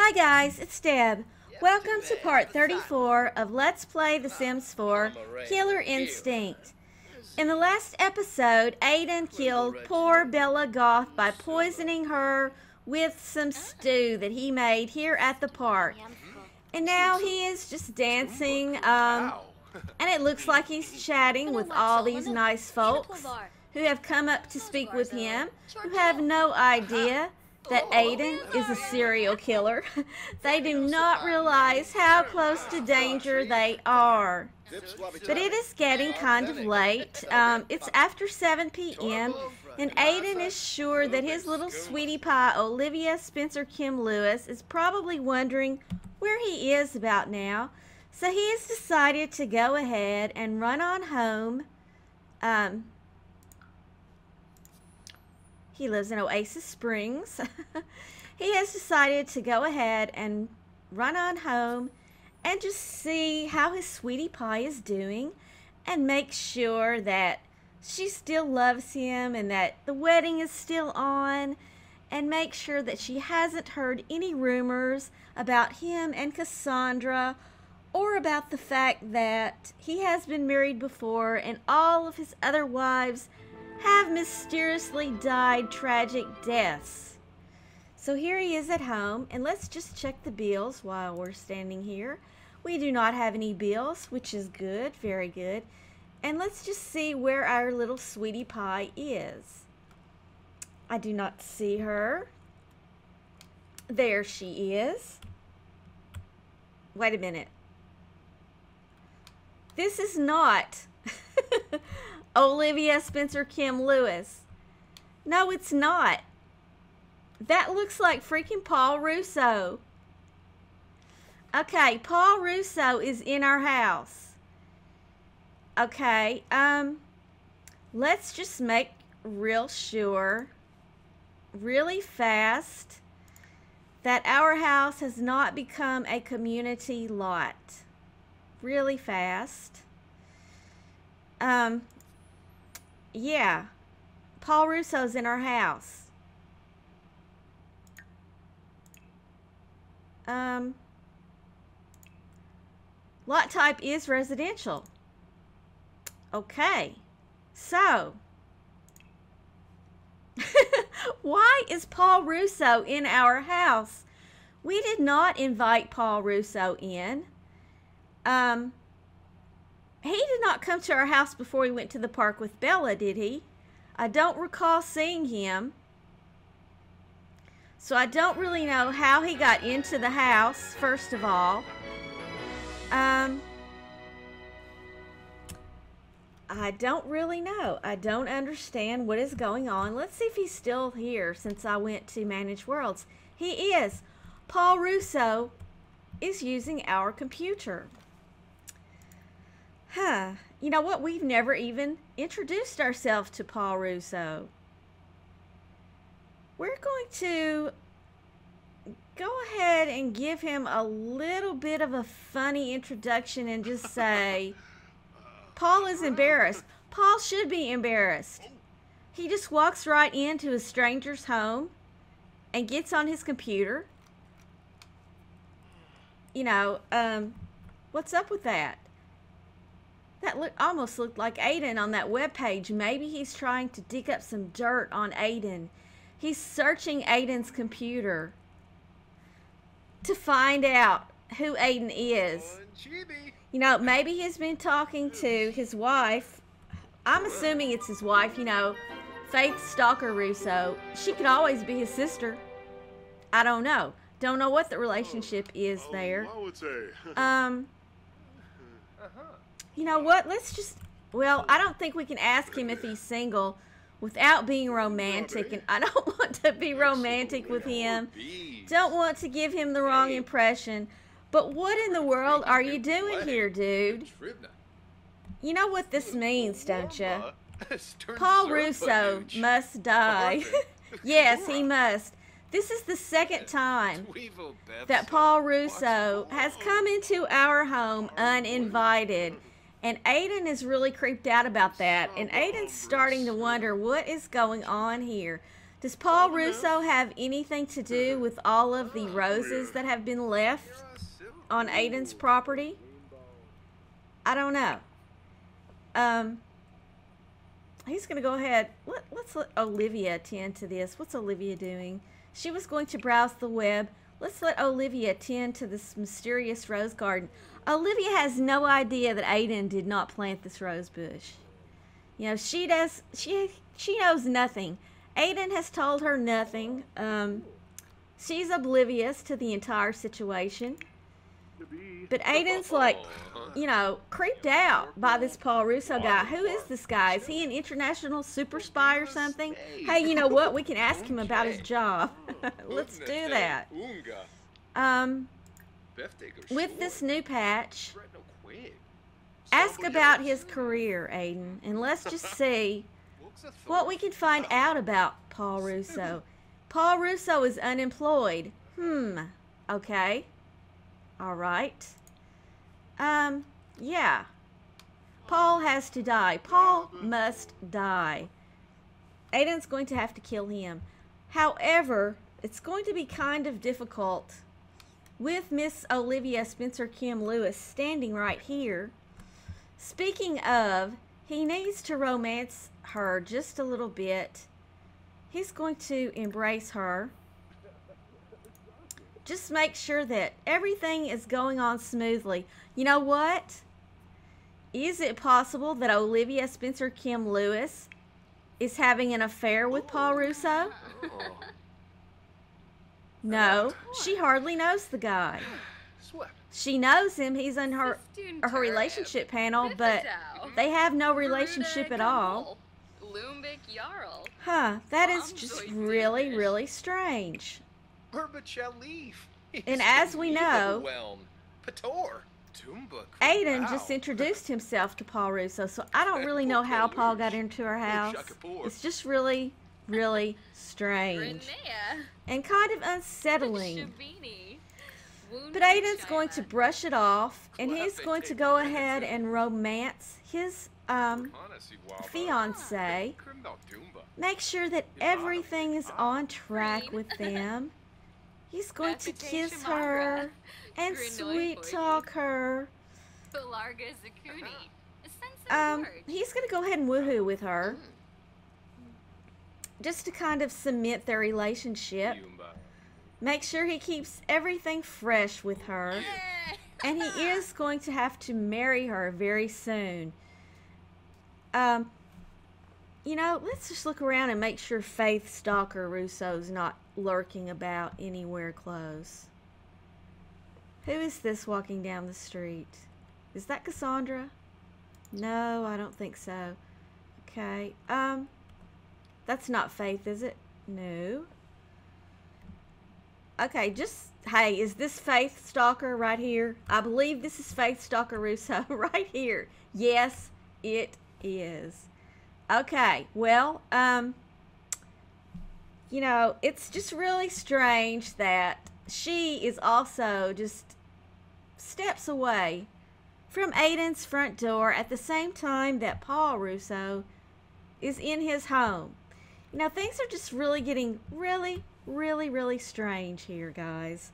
Hi guys, it's Deb. Welcome to part 34 of Let's Play The Sims 4 Killer Instinct. In the last episode, Aiden killed poor Bella Goth by poisoning her with some stew that he made here at the park. And now he is just dancing, and it looks like he's chatting with all these nice folks who have come up to speak with him, who have no idea that Aiden is a serial killer. They do not realize how close to danger they are. But it is getting kind of late. It's after 7 p.m. and Aiden is sure that his little sweetie pie, Olivia Spencer Kim Lewis, is probably wondering where he is about now. So he has decided to go ahead and run on home. He lives in Oasis Springs. He has decided to go ahead and run on home and just see how his sweetie pie is doing and make sure that she still loves him and that the wedding is still on, and make sure that she hasn't heard any rumors about him and Cassandra, or about the fact that he has been married before and all of his other wives have mysteriously died tragic deaths. So here he is at home, and let's just check the bills while we're standing here. We do not have any bills, which is good, very good. And let's just see where our little sweetie pie is. I do not see her. There she is. Wait a minute. This is not Olivia Spencer Kim Lewis. No, it's not. That looks like freaking Paul Russo. Okay, Paul Russo is in our house. Okay, let's just make real sure, really fast, that our house has not become a community lot. Really fast. Yeah, Paul Russo's in our house. Lot type is residential. Okay, so why is Paul Russo in our house? We did not invite Paul Russo in. He did not come to our house before he went to the park with Bella, did he? I don't recall seeing him. So I don't really know how he got into the house, first of all. I don't really know. I don't understand what is going on. Let's see if he's still here since I went to Manage Worlds. He is. Paul Russo is using our computer. Huh. You know what? We've never even introduced ourselves to Paul Russo. We're going to go ahead and give him a little bit of a funny introduction and just say, Paul is embarrassed. Paul should be embarrassed. He just walks right into a stranger's home and gets on his computer. You know, what's up with that? That almost looked like Aiden on that webpage. Maybe he's trying to dig up some dirt on Aiden. He's searching Aiden's computer to find out who Aiden is. You know, maybe he's been talking to his wife. I'm assuming it's his wife, you know, Faith Stalker Russo. She could always be his sister. I don't know. Don't know what the relationship is there. You know what? Let's just... Well, I don't think we can ask him if he's single without being romantic, and I don't want to be romantic with him. Don't want to give him the wrong impression. But what in the world are you doing here, dude? You know what this means, don't you? Paul Russo must die. Yes, he must. This is the second time that Paul Russo has come into our home uninvited. And Aiden is really creeped out about that. And Aiden's starting to wonder what is going on here. Does Paul Russo have anything to do with all of the roses that have been left on Aiden's property? I don't know. He's going to go ahead. Let's let Olivia attend to this. What's Olivia doing? She was going to browse the web. Let's let Olivia attend to this mysterious rose garden. Olivia has no idea that Aiden did not plant this rose bush. You know, she knows nothing. Aiden has told her nothing. She's oblivious to the entire situation. But Aiden's like, you know, creeped out by this Paul Russo guy. Who is this guy? Is he an international super spy or something? Hey, you know what? We can ask him about his job. Let's do that. With this new patch, ask about his career, Aiden, and let's just see what we can find out about Paul Russo. Paul Russo is unemployed. Okay. All right. Yeah. Paul has to die. Paul must die. Aiden's going to have to kill him. However, it's going to be kind of difficult with Miss Olivia Spencer Kim Lewis standing right here. Speaking of, he needs to romance her just a little bit. He's going to embrace her. Just make sure that everything is going on smoothly. You know what? Is it possible that Olivia Spencer Kim Lewis is having an affair with Paul Russo? No, she hardly knows the guy. She knows him. He's in her relationship panel, but they have no relationship at all. Huh, that is just really, really strange. And as we know, Aiden just introduced himself to Paul Russo, so I don't really know how Paul got into our house. It's just really, really strange and kind of unsettling. But Aiden's going to brush it off, and he's going to go ahead and romance his fiancée. Make sure that everything is on track with them. He's going to kiss her and sweet talk her. He's going to go ahead and woohoo with her, just to kind of cement their relationship. Make sure he keeps everything fresh with her. And he is going to have to marry her very soon. You know, let's just look around and make sure Faith Stalker Russo's not lurking about anywhere close. Who is this walking down the street? Is that Cassandra? No, I don't think so. Okay. That's not Faith, is it? No. Okay, just, hey, is this Faith Stalker right here? I believe this is Faith Stalker Russo right here. Yes, it is. Okay, well, you know, it's just really strange that she is also just steps away from Aiden's front door at the same time that Paul Russo is in his home. You know, things are just really getting really strange here, guys.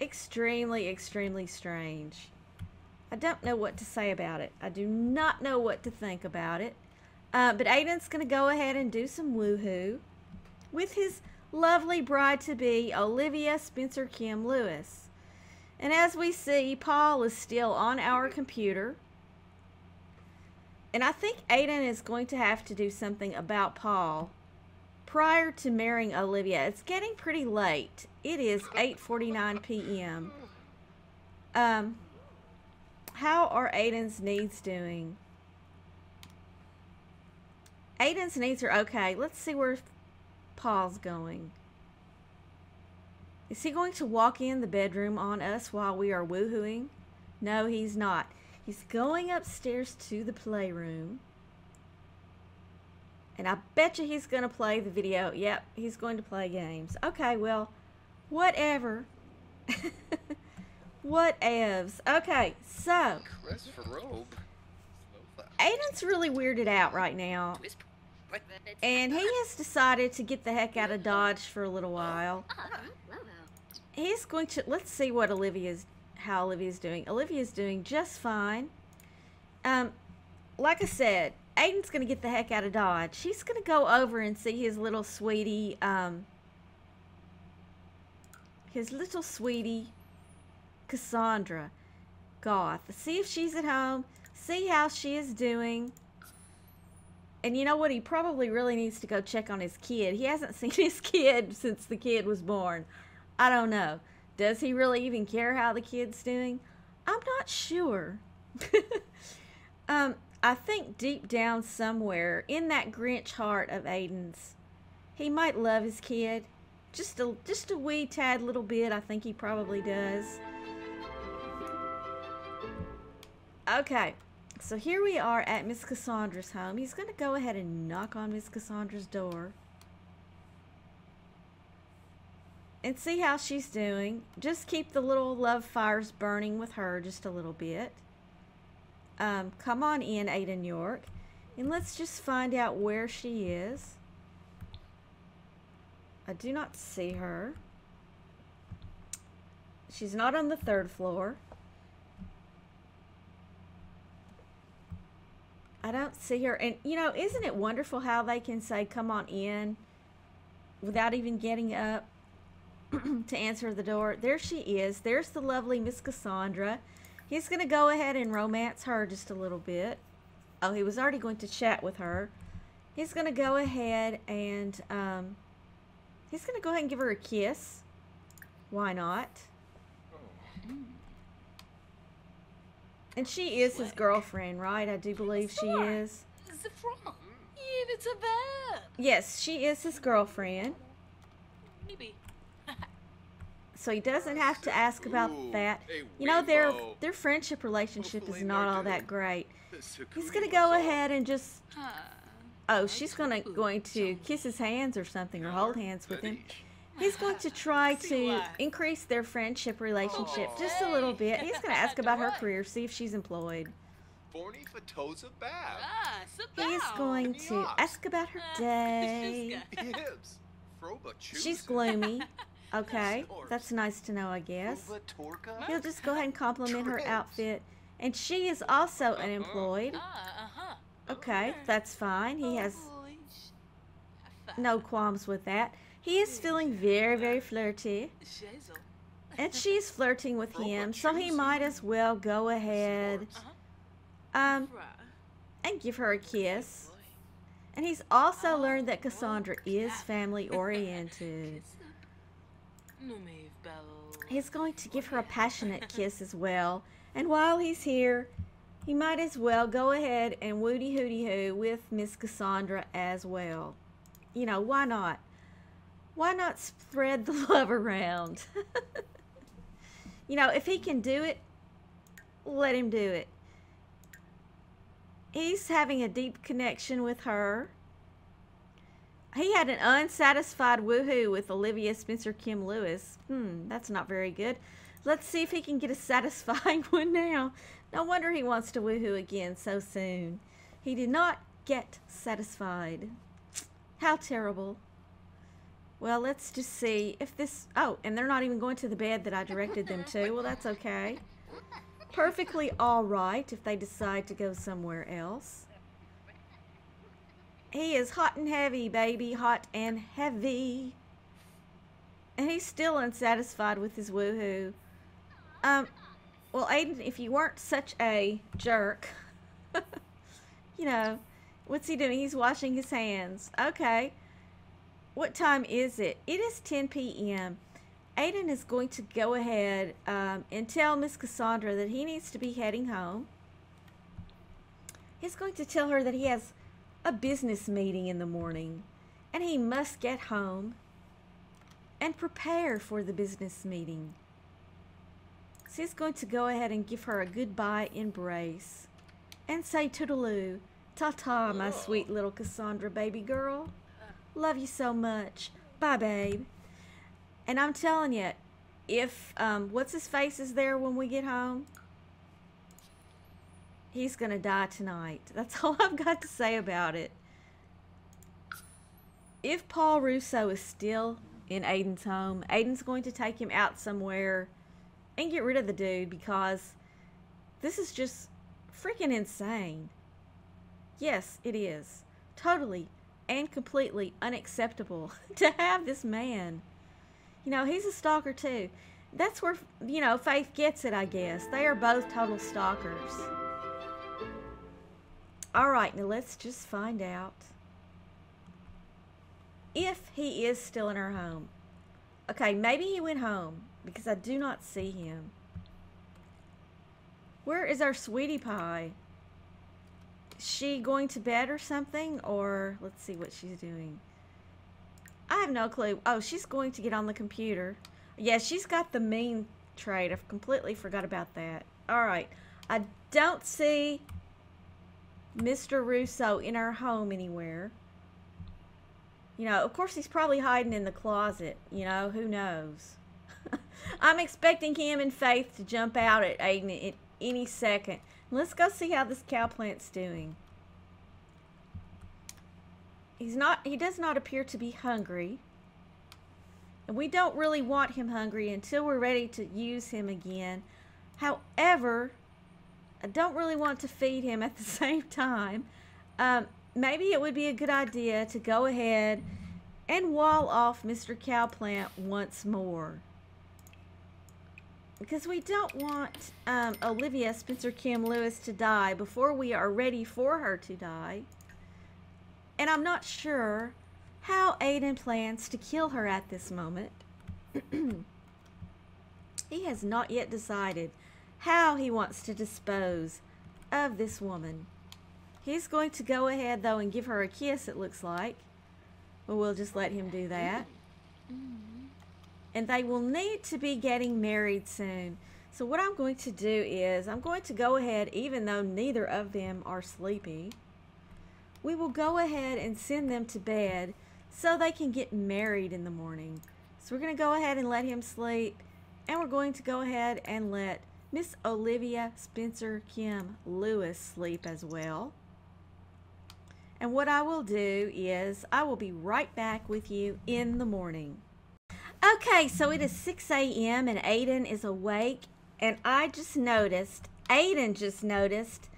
Extremely, extremely strange. I don't know what to say about it. I do not know what to think about it. But Aiden's going to go ahead and do some woohoo with his lovely bride-to-be, Olivia Spencer Kim Lewis. And as we see, Paul is still on our computer. And I think Aiden is going to have to do something about Paul prior to marrying Olivia. It's getting pretty late. It is 8:49 p.m. How are Aiden's needs doing? Aiden's needs are okay. Let's see where Paul's going. Is he going to walk in the bedroom on us while we are woohooing? No, he's not. He's going upstairs to the playroom. And I bet you he's going to play the video. Yep, he's going to play games. Okay, well, whatever. Whatevs. Okay, so Aiden's really weirded out right now. And he has decided to get the heck out of Dodge for a little while. He's going to, let's see what how Olivia's doing. Olivia's doing just fine. Like I said, Aiden's going to get the heck out of Dodge. He's going to go over and see his little sweetie, Cassandra Goth. See if she's at home. See how she is doing. And you know what? He probably really needs to go check on his kid. He hasn't seen his kid since the kid was born. I don't know. Does he really even care how the kid's doing? I'm not sure. I think deep down somewhere in that Grinch heart of Aiden's, he might love his kid. Just a wee tad little bit. I think he probably does. Okay. So here we are at Miss Cassandra's home. He's going to go ahead and knock on Miss Cassandra's door. And see how she's doing. Just keep the little love fires burning with her just a little bit. Come on in, Aiden York. And let's just find out where she is. I do not see her. She's not on the 3rd floor. I don't see her. And, you know, isn't it wonderful how they can say, come on in, without even getting up to answer the door? There she is. There's the lovely Miss Cassandra. He's going to go ahead and romance her just a little bit. Oh, he was already going to chat with her. He's going to go ahead and, he's going to go ahead and give her a kiss. Why not? And she is his girlfriend, right? I do believe she is. Yes, she is his girlfriend. So he doesn't have to ask about that. You know, their friendship relationship is not all that great. He's going to go ahead and just... Oh, she's going to kiss his hands or something, or hold hands with him. He's going to try to increase their friendship relationship just a little bit. He's going to ask about her career, see if she's employed. He's going to ask about her day. She's gloomy. Okay, that's nice to know, I guess. He'll just go ahead and compliment her outfit. And she is also unemployed. Okay, that's fine. He has no qualms with that. He is feeling very, very flirty. And she's flirting with him, so he might as well go ahead and give her a kiss. And he's also learned that Cassandra is family-oriented. He's going to give her a passionate kiss as well. And while he's here, he might as well go ahead and woody-hooty-hoo with Miss Cassandra as well. You know, why not? Why not spread the love around? You know, if he can do it, let him do it. He's having a deep connection with her. He had an unsatisfied woohoo with Olivia Spencer Kim Lewis. That's not very good. Let's see if he can get a satisfying one now. No wonder he wants to woohoo again so soon. He did not get satisfied. How terrible. Well, let's just see if this... Oh, and they're not even going to the bed that I directed them to. Well, that's okay. Perfectly all right if they decide to go somewhere else. He is hot and heavy, baby. Hot and heavy. And he's still unsatisfied with his woohoo. Well, Aiden, if you weren't such a jerk, you know, what's he doing? He's washing his hands. Okay. What time is it? It is 10 p.m. Aiden is going to go ahead and tell Miss Cassandra that he needs to be heading home. He's going to tell her that he has a business meeting in the morning and he must get home and prepare for the business meeting. So he's going to go ahead and give her a goodbye embrace and say toodaloo. Ta-ta, my sweet little Cassandra baby girl. Love you so much. Bye, babe. And I'm telling you, if what's-his-face is there when we get home, he's going to die tonight. That's all I've got to say about it. if Paul Russo is still in Aiden's home, Aiden's going to take him out somewhere and get rid of the dude because this is just freaking insane. Yes, it is. Totally and completely unacceptable to have this man. You know, he's a stalker too. That's where, you know, Faith gets it, I guess. They are both total stalkers. Alright, now let's just find out if he is still in her home. Okay, maybe he went home because I do not see him. Where is our sweetie pie? Is she going to bed or something? Or let's see what she's doing. I have no clue. Oh, she's going to get on the computer. Yeah, she's got the mean trait. I completely forgot about that. Alright, I don't see Mr. Russo in our home anywhere. You know, of course he's probably hiding in the closet. You know, who knows? I'm expecting him and Faith to jump out at Aiden at any second. Let's go see how this cow plant's doing. He does not appear to be hungry. And we don't really want him hungry until we're ready to use him again. However, I don't really want to feed him at the same time. Maybe it would be a good idea to go ahead and wall off Mr. Cowplant once more. Because we don't want Olivia Spencer Kim Lewis to die before we are ready for her to die. And I'm not sure how Aiden plans to kill her at this moment. He has not yet decided how he wants to dispose of this woman. He's going to go ahead, though, and give her a kiss, it looks like. But we'll just let him do that. And they will need to be getting married soon. So what I'm going to do is, I'm going to go ahead, even though neither of them are sleepy, we will go ahead and send them to bed so they can get married in the morning. So we're going to go ahead and let him sleep. And we're going to go ahead and let Miss Olivia Spencer Kim Lewis sleep as well. And what I will do is I will be right back with you in the morning. Okay, so it is 6 a.m. and Aiden is awake. And Aiden just noticed,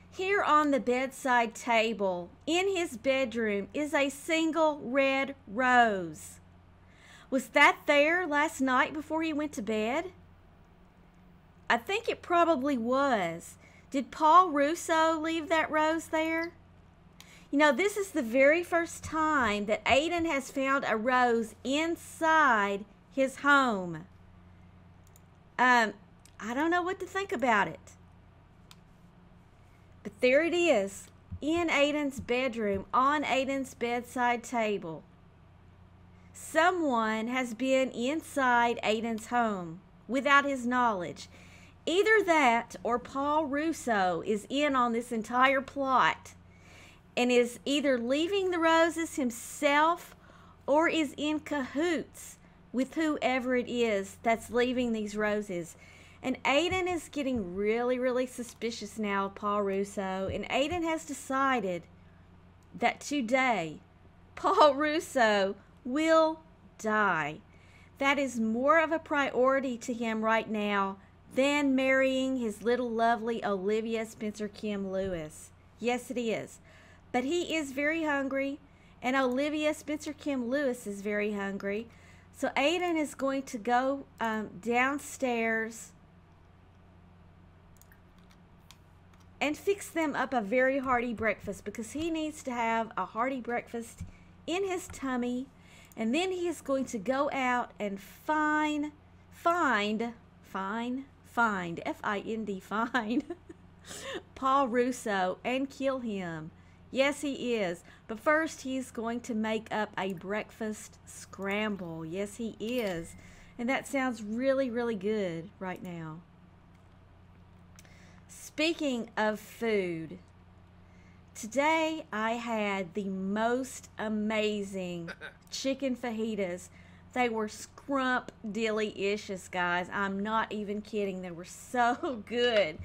here on the bedside table in his bedroom is a single red rose. Was that there last night before he went to bed? I think it probably was. Did Paul Russo leave that rose there? You know, this is the very first time that Aiden has found a rose inside his home. I don't know what to think about it. But there it is, in Aiden's bedroom, on Aiden's bedside table. Someone has been inside Aiden's home without his knowledge. Either that or Paul Russo is in on this entire plot and is either leaving the roses himself or is in cahoots with whoever it is that's leaving these roses. And Aiden is getting really, really suspicious now of Paul Russo. And Aiden has decided that today, Paul Russo will die. That is more of a priority to him right now than marrying his little lovely Olivia Spencer Kim Lewis. Yes, it is. But he is very hungry, and Olivia Spencer Kim Lewis is very hungry. So Aiden is going to go downstairs and fix them up a very hearty breakfast, because he needs to have a hearty breakfast in his tummy. And then he is going to go out and find, F-I-N-D, find Paul Russo and kill him. Yes, he is. But first, he's going to make up a breakfast scramble. Yes, he is. And that sounds really, really good right now. Speaking of food, today I had the most amazing chicken fajitas. They were scrump-dilly-icious, guys. I'm not even kidding. They were so good.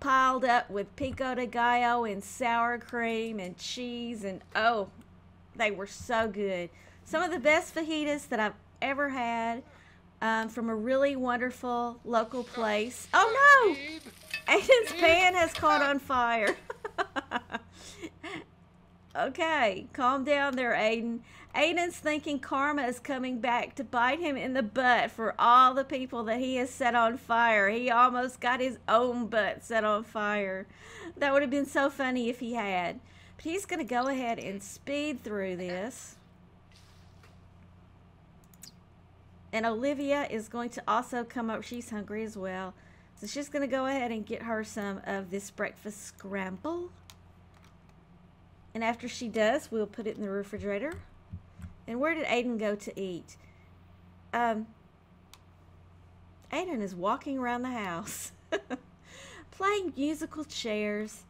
Piled up with pico de gallo and sour cream and cheese and, oh, They were so good. Some of the best fajitas that I've ever had, from a really wonderful local place. Oh no! Aiden's pan has caught on fire. Okay, calm down there, Aiden. Aiden's thinking karma is coming back to bite him in the butt for all the people that he has set on fire. He almost got his own butt set on fire. That would have been so funny if he had. But he's going to go ahead and speed through this. And Olivia is going to also come up. She's hungry as well. So she's going to go ahead and get her some of this breakfast scramble. And after she does, we'll put it in the refrigerator. And where did Aiden go to eat? Aiden is walking around the house, playing musical chairs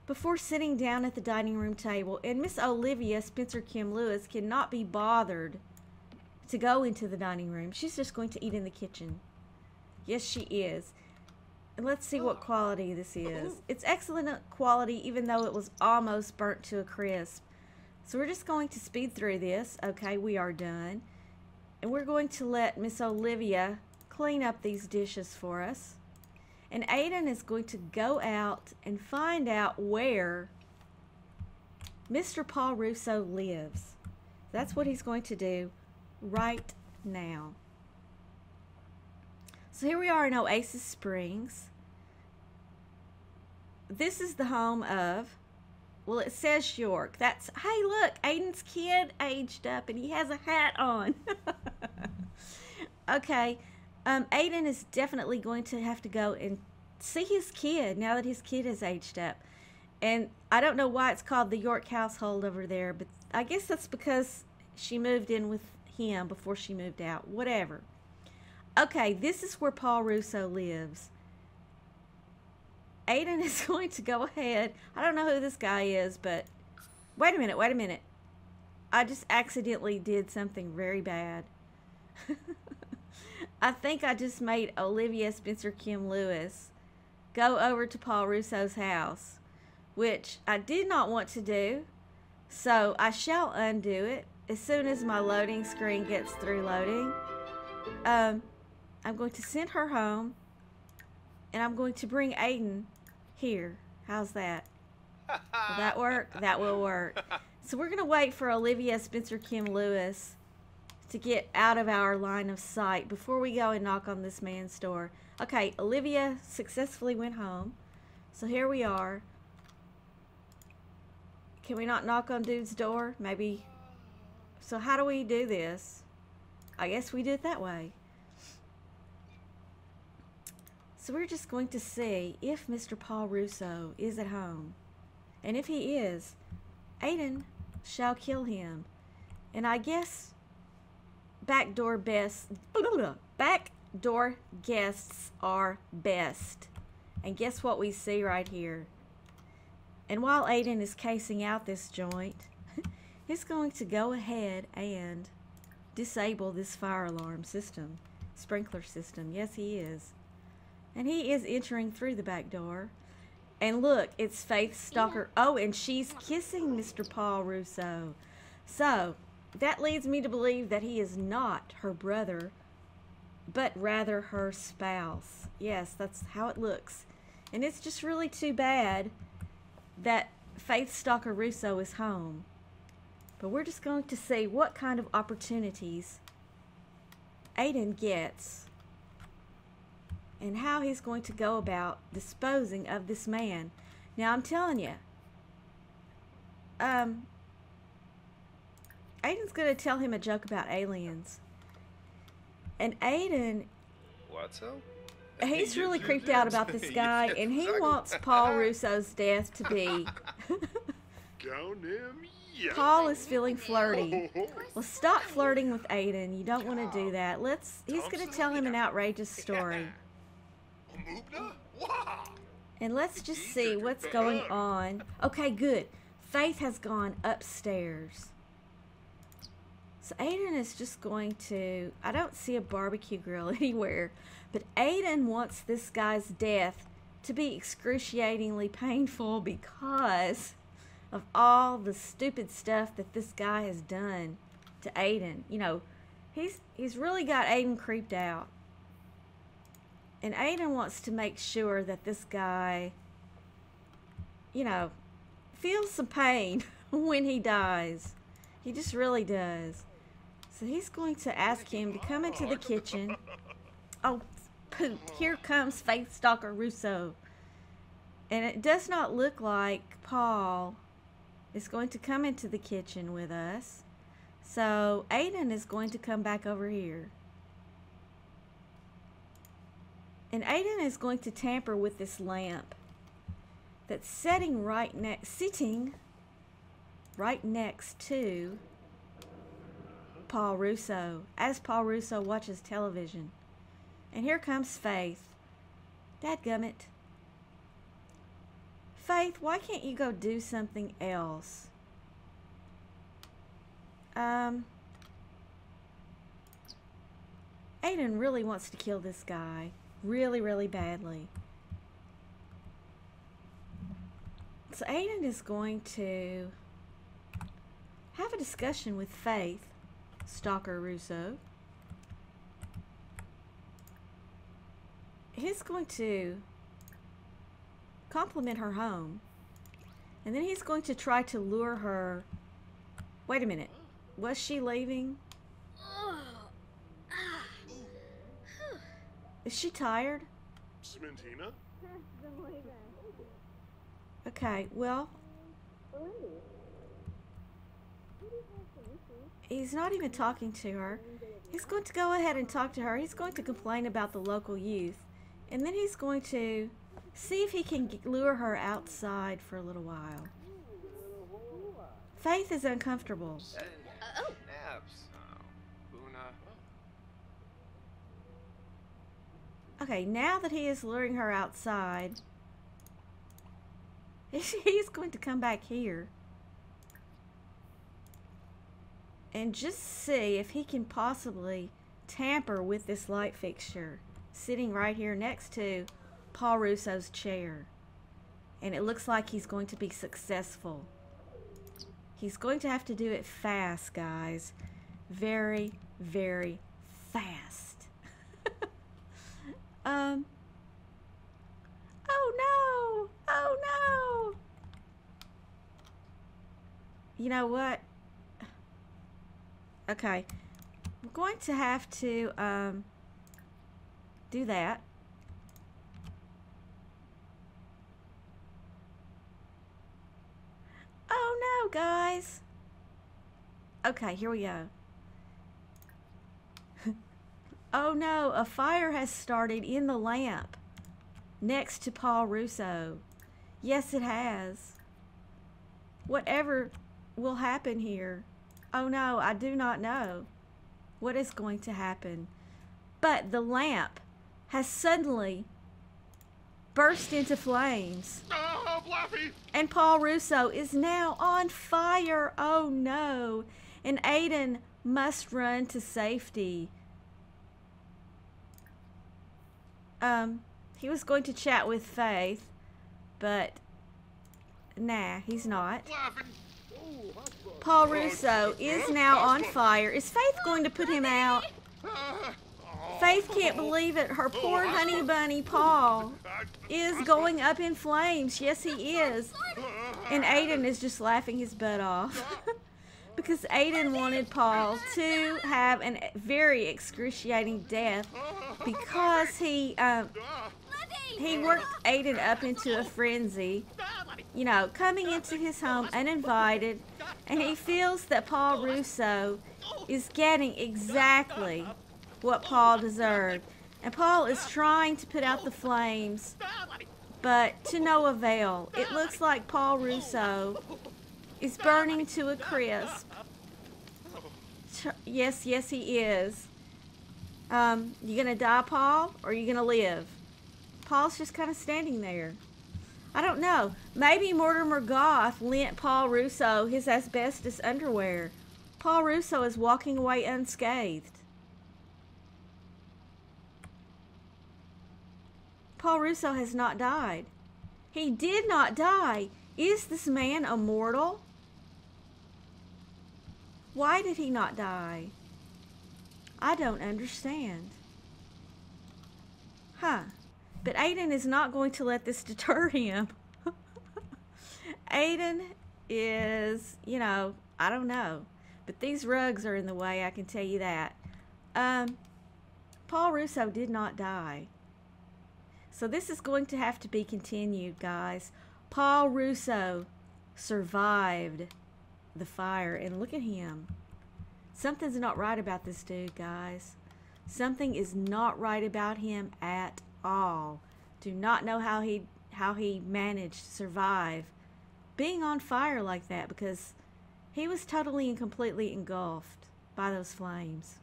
before sitting down at the dining room table. And Miss Olivia Spencer Kim Lewis cannot be bothered to go into the dining room. She's just going to eat in the kitchen. Yes, she is. And let's see what quality this is. It's excellent quality, even though it was almost burnt to a crisp. So we're just going to speed through this. Okay, we are done. And we're going to let Miss Olivia clean up these dishes for us. And Aiden is going to go out and find out where Mr. Paul Russo lives. That's what he's going to do right now. So here we are in Oasis Springs. This is the home of, well, it says York. That's, hey, look, Aiden's kid aged up and he has a hat on. Okay, Aiden is definitely going to have to go and see his kid now that his kid has aged up. And I don't know why it's called the York household over there, but I guess that's because she moved in with him before she moved out. Whatever. Okay, this is where Paul Russo lives. Aiden is going to go ahead. I don't know who this guy is, but wait a minute. I just accidentally did something very bad. I think I just made Olivia Spencer Kim Lewis go over to Paul Russo's house, which I did not want to do. So I shall undo it as soon as my loading screen gets through loading. I'm going to send her home, and I'm going to bring Aiden here. How's that? Will that work? That will work. So we're going to wait for Olivia Spencer Kim Lewis to get out of our line of sight before we go and knock on this man's door. Okay, Olivia successfully went home. So here we are. Can we not knock on dude's door? Maybe. So how do we do this? I guess we do it that way. So we're just going to see if Mr. Paul Russo is at home. And if he is, Aiden shall kill him. And I guess backdoor guests are best. And guess what we see right here? And while Aiden is casing out this joint, he's going to go ahead and disable this fire alarm system, sprinkler system. Yes, he is. And he is entering through the back door. And look, it's Faith Stalker. Oh, and she's kissing Mr. Paul Russo. So, that leads me to believe that he is not her brother, but rather her spouse. Yes, that's how it looks. And it's just really too bad that Faith Stalker Russo is home. But we're just going to see what kind of opportunities Aiden gets and how he's going to go about disposing of this man. Now, I'm telling you, Aiden's going to tell him a joke about aliens. And Aiden, what's up? He's really creeped out about this guy, and he wants Paul Russo's death to be. Paul is feeling flirty. Well, stop flirting with Aiden. You don't want to do that. He's going to tell him an outrageous story. And let's just see what's going on. Okay, good. Faith has gone upstairs. So Aiden is just going to, I don't see a barbecue grill anywhere, but Aiden wants this guy's death to be excruciatingly painful because of all the stupid stuff that this guy has done to Aiden. You know, he's really got Aiden creeped out. And Aiden wants to make sure that this guy, you know, feels some pain when he dies. He just really does. So he's going to ask him to come into the kitchen. Oh, poop. Here comes Faith Stalker Russo. And it does not look like Paul is going to come into the kitchen with us. So Aiden is going to come back over here. And Aiden is going to tamper with this lamp that's sitting right next to Paul Russo, as Paul Russo watches television. And here comes Faith. Dadgummit. Faith, why can't you go do something else? Aiden really wants to kill this guy. Really, really badly. So Aiden is going to have a discussion with Faith Stalker Russo. He's going to compliment her home, and then he's going to try to lure her. Wait a minute, was she leaving? Is she tired? Cementina? Okay, well, he's not even talking to her. He's going to go ahead and talk to her. He's going to complain about the local youth, and then he's going to see if he can lure her outside for a little while. Faith is uncomfortable. Okay, now that he is luring her outside, he's going to come back here and just see if he can possibly tamper with this light fixture sitting right here next to Paul Russo's chair. And it looks like he's going to be successful. He's going to have to do it fast, guys. Very, very fast. Oh no! Oh no! You know what? Okay. We're going to have to do that. Oh no, guys. Okay, here we go. Oh no, a fire has started in the lamp next to Paul Russo. Yes, it has. Whatever will happen here. Oh no, I do not know what is going to happen. But the lamp has suddenly burst into flames. Oh, Fluffy! And Paul Russo is now on fire. Oh no. And Aiden must run to safety. He was going to chat with Faith, but nah, he's not. Paul Russo is now on fire. Is Faith going to put him out? Faith can't believe it. Her poor honey bunny Paul is going up in flames. Yes, he is. And Aiden is just laughing his butt off. Because Aiden wanted Paul to have a very excruciating death because he worked Aiden up into a frenzy, you know, coming into his home uninvited, and he feels that Paul Russo is getting exactly what Paul deserved. And Paul is trying to put out the flames, but to no avail. It looks like Paul Russo is burning to a crisp. Yes, yes, he is. You gonna die, Paul, or are you gonna live? Paul's just kind of standing there. I don't know. Maybe Mortimer Goff lent Paul Russo his asbestos underwear. Paul Russo is walking away unscathed. Paul Russo has not died. He did not die. Is this man immortal? Why did he not die? I don't understand. Huh. But Aiden is not going to let this deter him. Aiden is, you know, I don't know. But these rugs are in the way, I can tell you that. Paul Russo did not die. So this is going to have to be continued, guys. Paul Russo survived the fire, and look at him. Something's not right about this dude, guys. Something is not right about him at all. Do not know how he managed to survive being on fire like that, because he was totally and completely engulfed by those flames.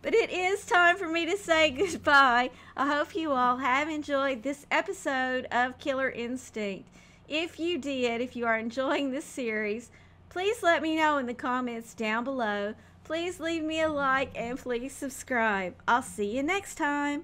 But it is time for me to say goodbye. I hope you all have enjoyed this episode of Killer Instinct. If you did, if you are enjoying this series, please let me know in the comments down below. Please leave me a like and please subscribe. I'll see you next time.